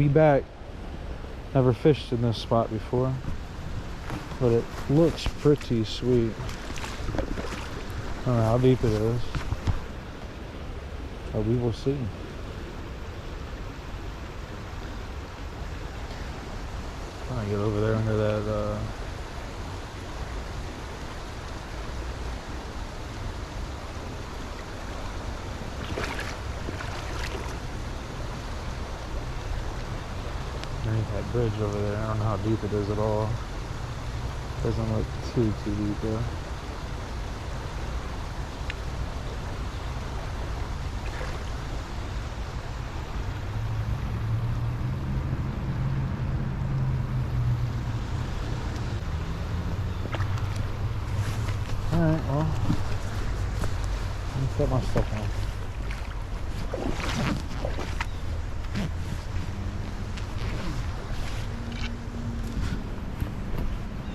be back. Never fished in this spot before, but it looks pretty sweet. I don't know how deep it is, but we will see. Trying to get over there under that underneath that bridge over there. I don't know how deep it is at all. Doesn't look too deep though. Alright, well, let me set my stuff on.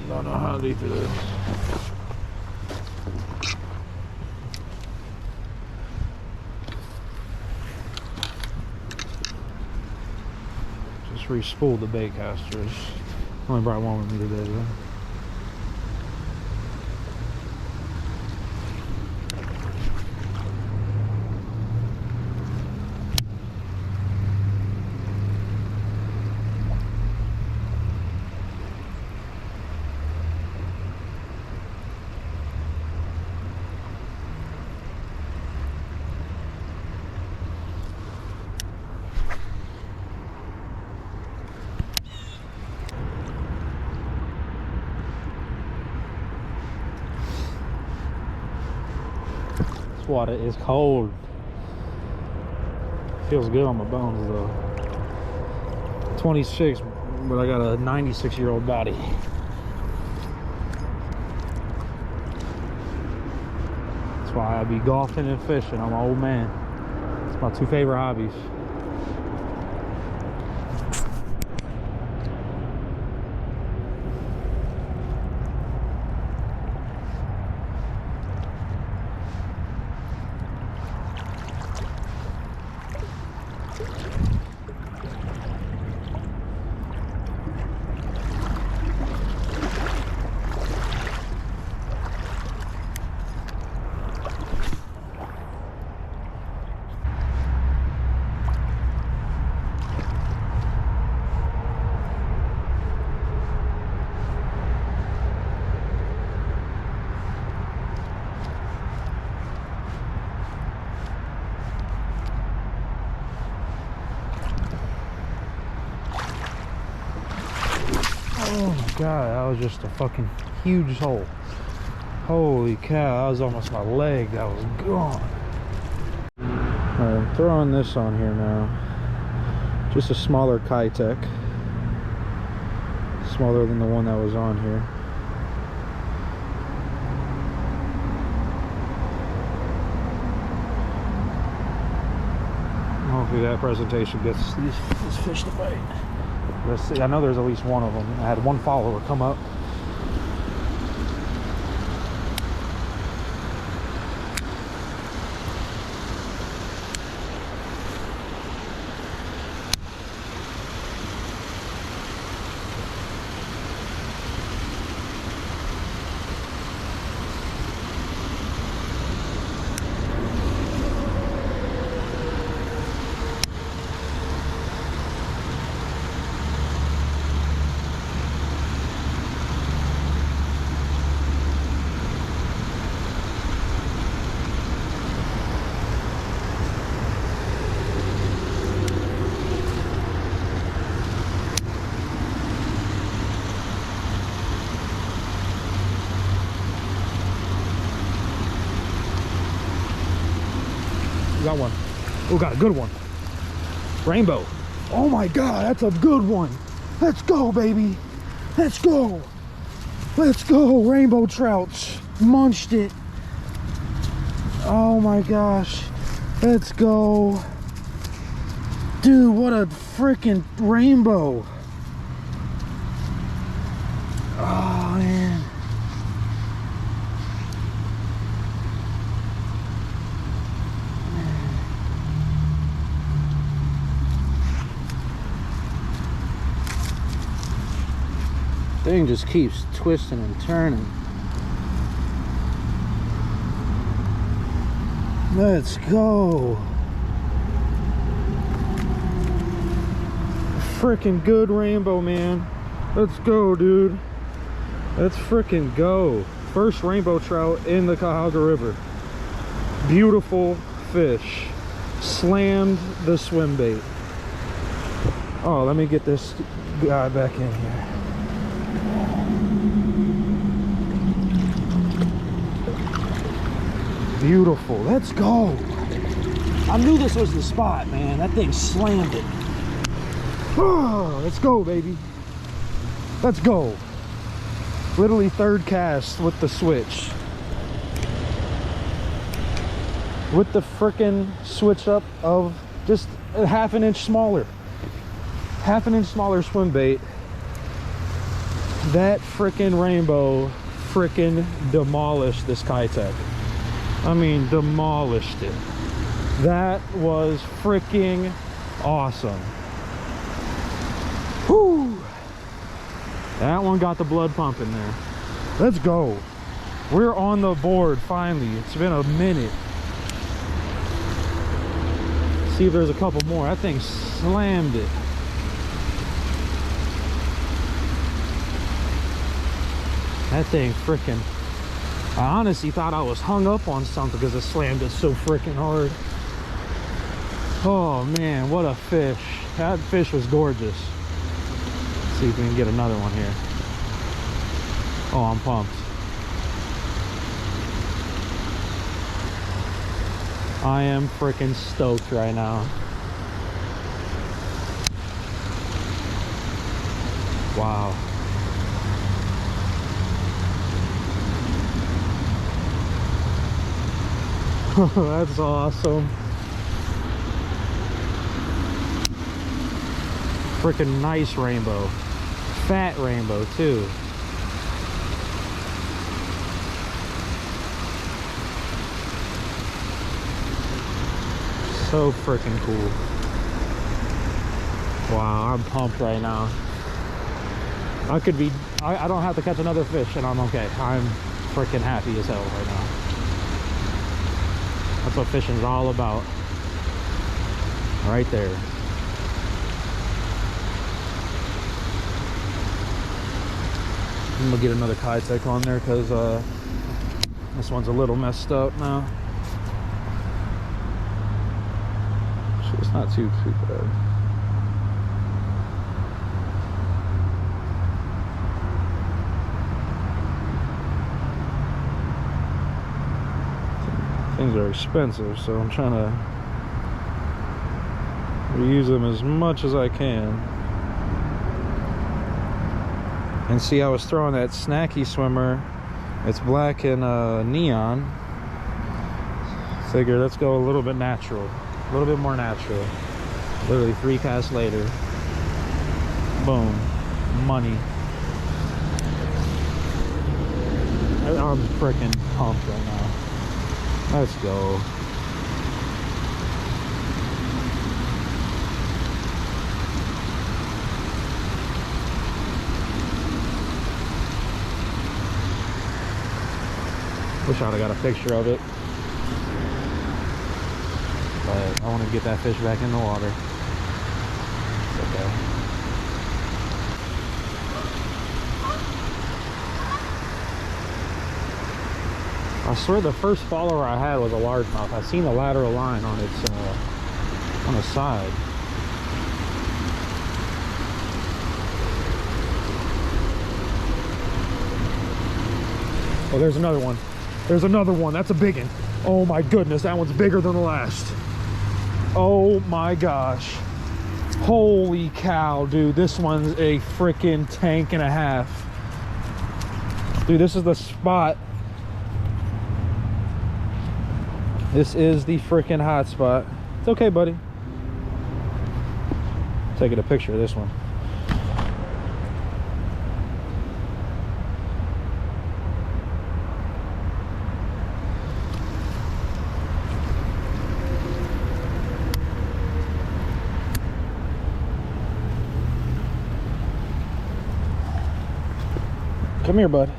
Don't know how deep it is. Just re-spooled the bait casters. Only brought one with me today though. This water is cold. Feels good on my bones though. 26, but I got a 96-year-old body. That's why I be golfing and fishing. I'm an old man. It's my two favorite hobbies. Oh my god, that was just a fucking huge hole. Holy cow, that was almost my leg. That was gone. Alright, I'm throwing this on here now. Just a smaller Kitech. Smaller than the one that was on here. Hopefully that presentation gets these fish to bite. Let's see, I know there's at least one of them. I had one follower come up. Got one. Oh, got a good one. Rainbow. Oh my god, that's a good one. Let's go, baby. Let's go. Let's go. Rainbow trouts. Munched it. Oh my gosh. Let's go. Dude, what a freaking rainbow. Oh man. Thing just keeps twisting and turning. Let's go. Freaking good rainbow, man. Let's go, dude. Let's freaking go. First rainbow trout in the Cuyahoga River. Beautiful fish. Slammed the swim bait. Oh, let me get this guy back in here. Beautiful. Let's go. I knew this was the spot, man. That thing slammed it. Oh, let's go, baby. Let's go. Literally third cast with the switch. With the frickin' switch up of just a half an inch smaller. Half an inch smaller swim bait. That frickin' rainbow frickin' demolished this Kitech. I mean, demolished it. That was freaking awesome. Whew. That one got the blood pumping there. Let's go. We're on the board finally. It's been a minute. See if there's a couple more. That thing slammed it. That thing freaking, I honestly thought I was hung up on something because it slammed it so freaking hard. Oh man, what a fish. That fish was gorgeous. Let's see if we can get another one here. Oh, I'm pumped. I am freaking stoked right now. Wow. That's awesome. Freaking nice rainbow. Fat rainbow too. So freaking cool. Wow, I'm pumped right now. I could be, I don't have to catch another fish and I'm okay. I'm freaking happy as hell right now. That's what fishing is all about. Right there. I'm gonna get another Kitech on there because this one's a little messed up now. So it's not too bad. Things are expensive, so I'm trying to reuse them as much as I can. And see, I was throwing that snacky swimmer. It's black and neon. Figure let's go a little bit natural, a little bit more natural. Literally 3 casts later, boom, money. I'm freaking pumped right now. Let's go. Wish I'd have got a picture of it. But I want to get that fish back in the water. It's okay. I swear the first follower I had was a largemouth. I seen the lateral line on its on the side. Oh, there's another one. There's another one. That's a big one. Oh my goodness, that one's bigger than the last. Oh my gosh. Holy cow, dude. This one's a freaking tank and a half. Dude, this is the spot. This is the freaking hot spot. It's okay, buddy. Taking a picture of this one. Come here, bud.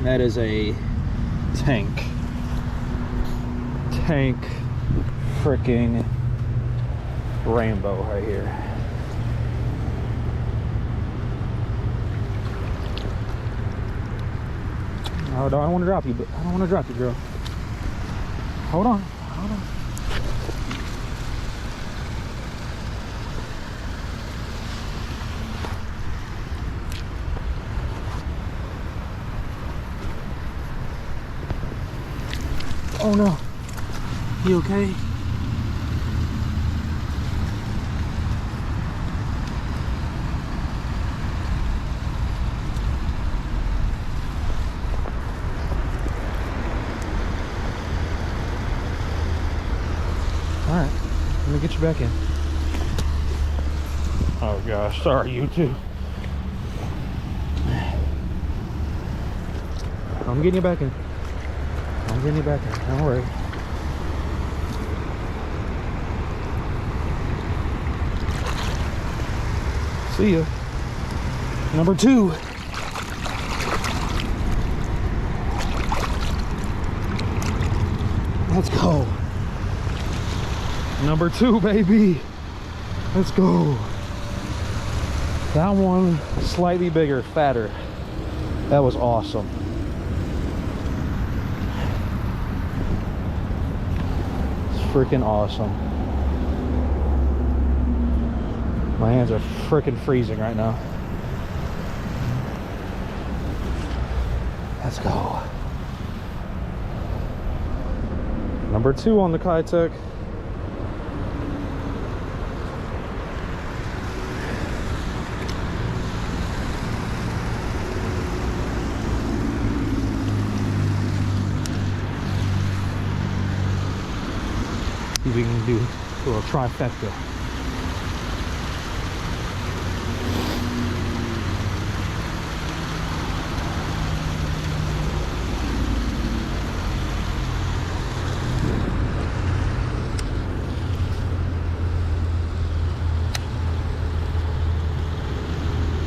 That is a tank freaking rainbow right here. Oh, I don't want to drop you, but I don't want to drop you, girl. Hold on. Oh no. You okay? Alright, let me get you back in. Oh gosh, sorry, you too. I'm getting you back in. I'm getting you back in, don't worry. See ya. Number 2. Let's go. Number 2, baby. Let's go. That one slightly bigger, fatter. That was awesome. It's freaking awesome. My hands are freaking freezing right now. Let's go. Number 2 on the Kitech. See if we can do a little trifecta.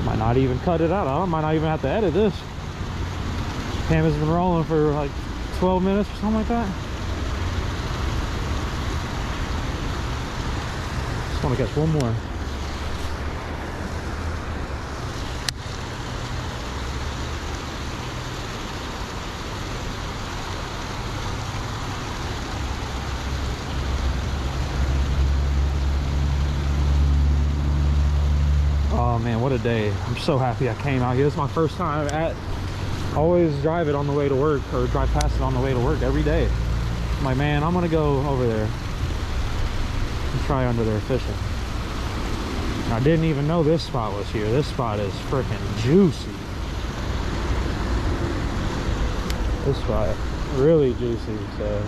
Might not even cut it out. I might not even have to edit this. Cam has been rolling for like 12 minutes or something like that. Just want to catch one more. Oh man, what a day. I'm so happy I came out here. This is my first time I always drive it on the way to work, or drive past it on the way to work every day. I'm like, man, I'm gonna go over there and try under there fishing. And I didn't even know this spot was here. This spot is freaking juicy. This spot really juicy, so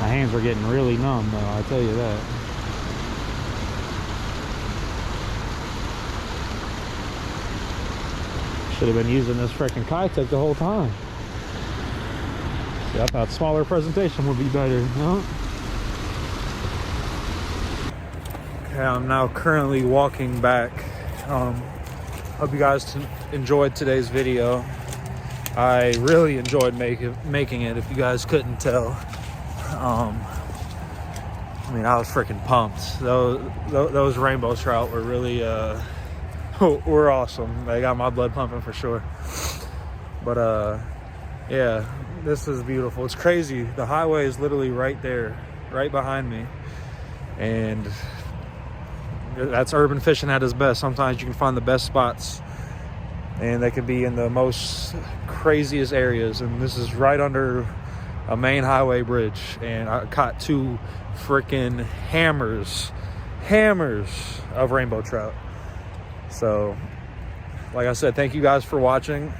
my hands are getting really numb though, I tell you that. Should have been using this freaking Kitech the whole time. See, I thought smaller presentation would be better, no? Okay, I'm now currently walking back. Hope you guys enjoyed today's video. I really enjoyed making it, if you guys couldn't tell. I mean, I was freaking pumped. Those rainbow trout were really were awesome. They got my blood pumping for sure. But yeah, this is beautiful. It's crazy. The highway is literally right there, right behind me, and that's urban fishing at its best. Sometimes you can find the best spots, and they can be in the most craziest areas, and this is right under a main highway bridge, and I caught 2 freaking hammers of rainbow trout. So like I said, thank you guys for watching.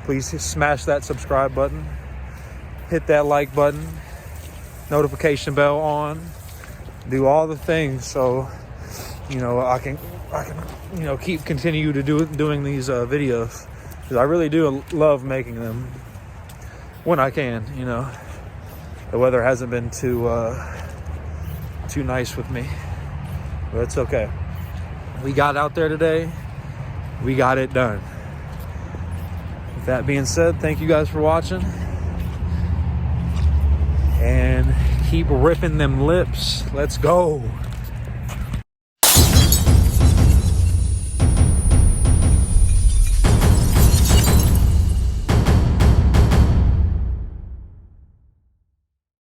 Please smash that subscribe button, hit that like button, notification bell on, do all the things so you know, I can you know, continue to doing these videos, because I really do love making them when I can. You know, the weather hasn't been too nice with me, but it's okay. We got out there today. We got it done. With that being said, thank you guys for watching, and keep ripping them lips. Let's go.